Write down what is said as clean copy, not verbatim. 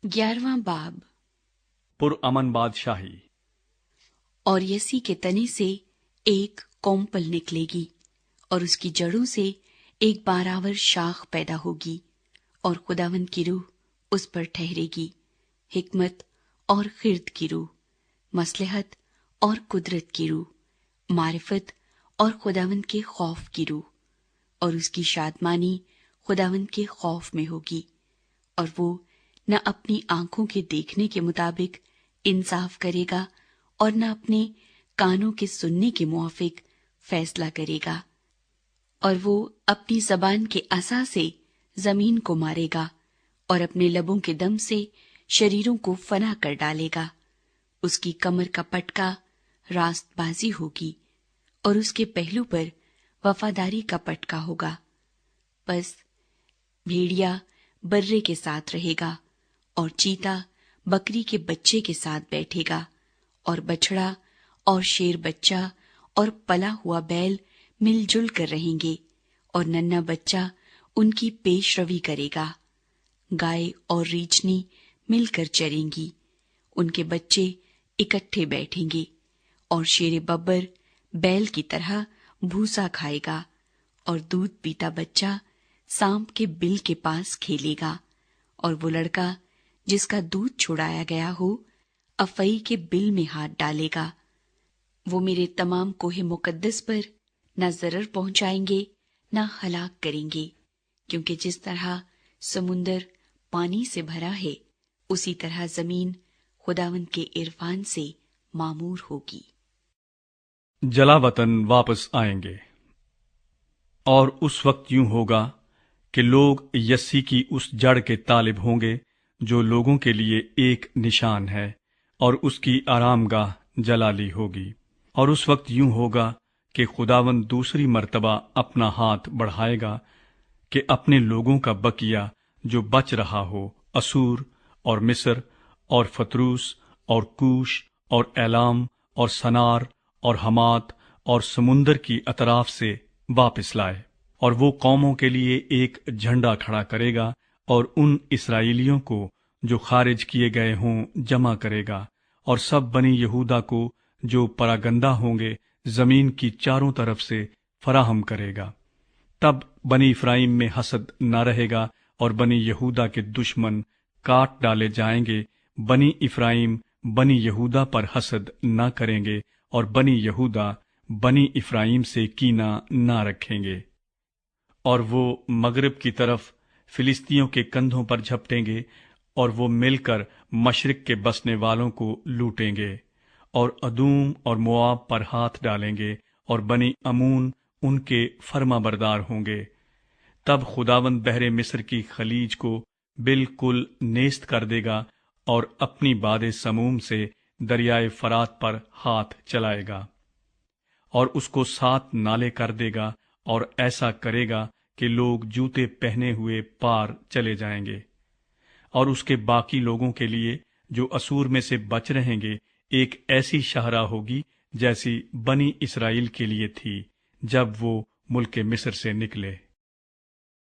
11वां बाब। पुरअमन बादशाही। और यसी के तने से एक कोम्पल निकलेगी और उसकी जड़ों से एक बारावर शाख पैदा होगी, और खुदावंद की रूह उस पर ठहरेगी, हिकमत और खिर्द की रूह, मसलहत और कुदरत की रूह, मारिफत और खुदावंद के खौफ की रूह। और उसकी शादमानी खुदावंद के खौफ में होगी, और वो न अपनी आंखों के देखने के मुताबिक इंसाफ करेगा और न अपने कानों के सुनने के मुआफिक फैसला करेगा। और वो अपनी जबान के असा से जमीन को मारेगा और अपने लबों के दम से शरीरों को फना कर डालेगा। उसकी कमर का पटका रास्तबाजी होगी और उसके पहलू पर वफादारी का पटका होगा। बस भेड़िया बर्रे के साथ रहेगा और चीता बकरी के बच्चे के साथ बैठेगा, और बछड़ा और शेर बच्चा और पला हुआ बैल मिलजुल कर रहेंगे, और नन्हा बच्चा उनकी पेशरवी करेगा। गाय और रीछनी मिलकर चरेंगी, उनके बच्चे इकट्ठे बैठेंगे, और शेर बब्बर बैल की तरह भूसा खाएगा, और दूध पीता बच्चा सांप के बिल के पास खेलेगा। और वो लड़का जिसका दूध छुड़ाया गया हो अफई के बिल में हाथ डालेगा। वो मेरे तमाम कोहे मुकद्दस पर न जरर पहुंचाएंगे न हलाक करेंगे, क्योंकि जिस तरह समुंदर पानी से भरा है, उसी तरह जमीन खुदावंद के इरफान से मामूर होगी। जलावतन वापस आएंगे। और उस वक्त यूं होगा कि लोग यस्सी की उस जड़ के तालिब होंगे जो लोगों के लिए एक निशान है, और उसकी आरामगाह जलाली होगी। और उस वक्त यूं होगा कि खुदावंद दूसरी मर्तबा अपना हाथ बढ़ाएगा कि अपने लोगों का बकिया जो बच रहा हो असूर और मिस्र और फतरूस और कूश और एलाम और सनार और हमात और समुंदर की अतराफ से वापस लाए। और वो कौमों के लिए एक झंडा खड़ा करेगा और उन इसराइलियों को जो खारिज किए गए हों जमा करेगा, और सब बनी यहूदा को जो परागंदा होंगे जमीन की चारों तरफ से फराहम करेगा। तब बनी इफ्राइम में हसद न रहेगा, और बनी यहूदा के दुश्मन काट डाले जाएंगे। बनी इफ्राइम बनी यहूदा पर हसद न करेंगे, और बनी यहूदा बनी इफ्राइम से कीना न रखेंगे। और वो मगरिब की तरफ फिलिस्तियों के कंधों पर झपटेंगे, और वो मिलकर मशरिक के बसने वालों को लूटेंगे, और अदूम और मोआब पर हाथ डालेंगे, और बनी अमून उनके फर्माबरदार होंगे। तब खुदावंद बहरे मिस्र की खलीज को बिल्कुल नेस्त कर देगा, और अपनी बादे समूम से दरियाए फरात पर हाथ चलाएगा, और उसको 7 नाले कर देगा, और ऐसा करेगा कि लोग जूते पहने हुए पार चले जाएंगे। और उसके बाकी लोगों के लिए जो असूर में से बच रहेंगे एक ऐसी शाहरा होगी जैसी बनी इस्राएल के लिए थी जब वो मुल्क मिस्र से निकले।